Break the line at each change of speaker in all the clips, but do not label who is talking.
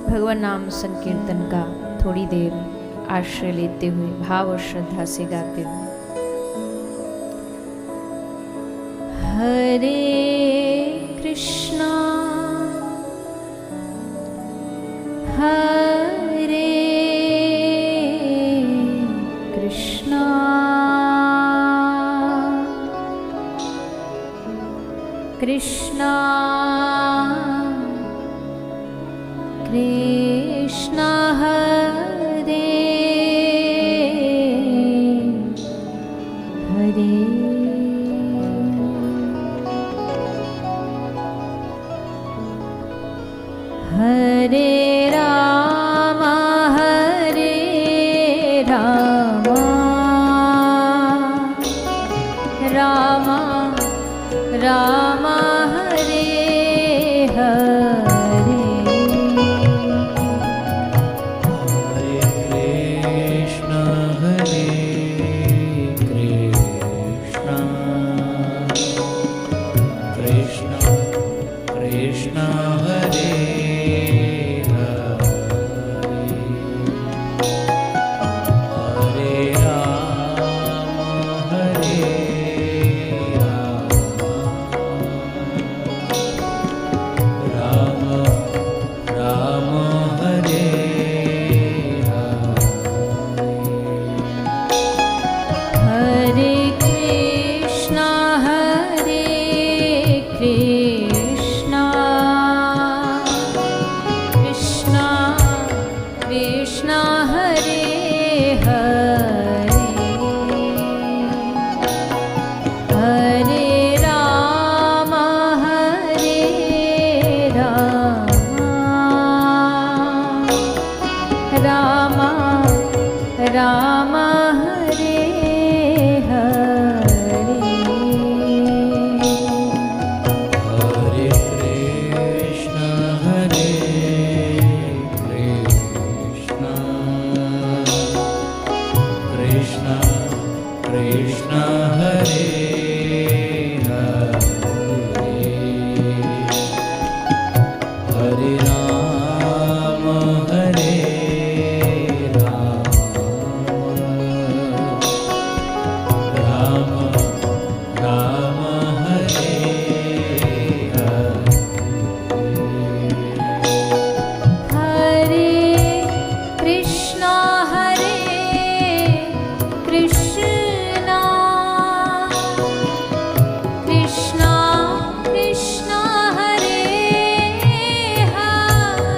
भगवान नाम संकीर्तन का थोड़ी देर आश्रय लेते हुए भाव और श्रद्धा से गाते हुए। हरे कृष्णा हरे कृष्णा कृष्णा कृष्णा हरे हरे हरे राम राम राम हरे हरे। राम हरे हरे।
हरे Krishna Krishna Krishna Hare Hare Ram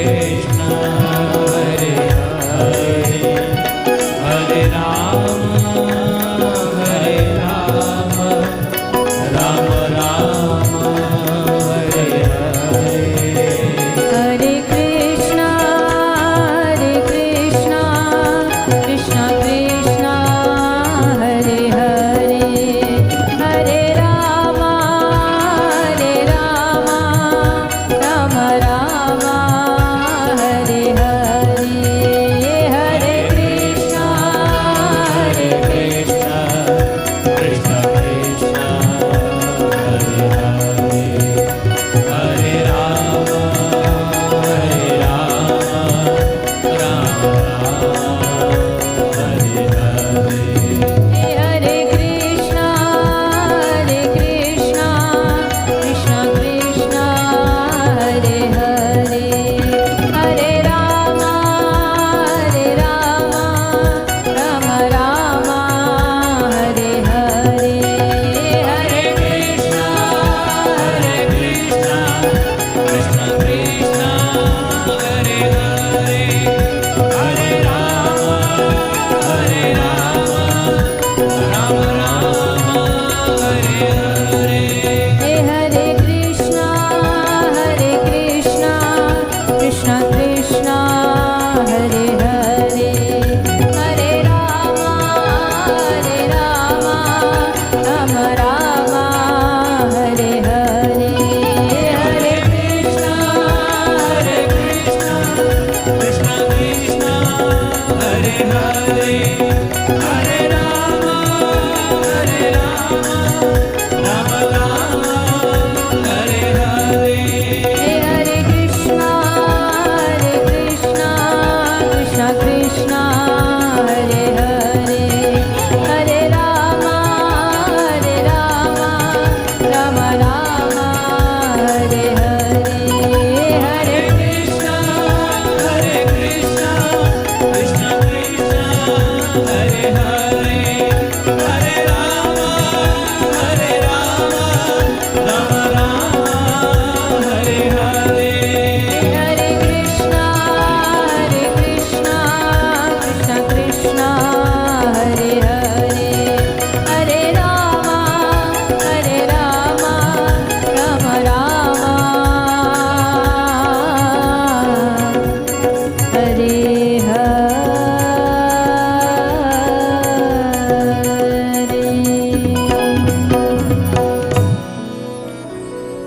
Krishna, Hare Hare, Hare Rama, Hare Rama, Rama Rama, Hare Hare.
Hare Krishna, Krishna Krishna, Hare Hare, Hare Rama, Rama Rama, Hare Hare. Hare Krishna,
Krishna, Krishna Krishna, Hare Hare, Hare Rama, Rama Rama, Hare Hare.
Hare Krishna, Krishna Krishna, Hare Hare, Hare Rama, Rama Rama, Hare Hare. Hare Krishna,
Krishna, Krishna Krishna, Hare Hare, Hare Rama, Rama Rama, Hare Hare.
Hare Krishna, Krishna Krishna, Hare Hare, Hare Rama, Rama Rama, Hare Hare. Hare Krishna,
Krishna, Krishna Krishna, Hare Hare, Hare Rama, Rama Rama, Hare Hare.
Hare Krishna, Krishna Krishna, Hare Hare, Hare Rama, Rama Rama, Hare Hare. Hare
Krishna, Krishna, Krishna Krishna, Hare Hare, Hare Rama, Rama Rama, Hare Hare.
Hare Krishna, Krishna Krishna, Hare Hare, Hare Rama, Rama Rama, Hare Hare.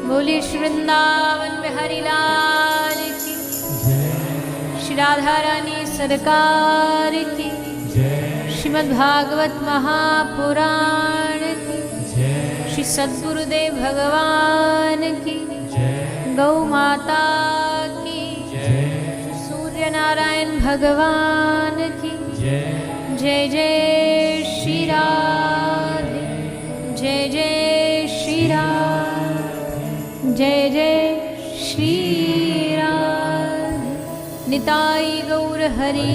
बोले श्री वृंदावन बिहारी लाल की, श्री राधा रानी सरकार की, श्रीमद् भागवत महापुराण की, श्री सद्गुरुदेव भगवान की, गौ माता की, सूर्य नारायण भगवान की, जय जय श्री राधे, जय जय श्री राधे, जय जय श्री राधे। निताई गौर हरि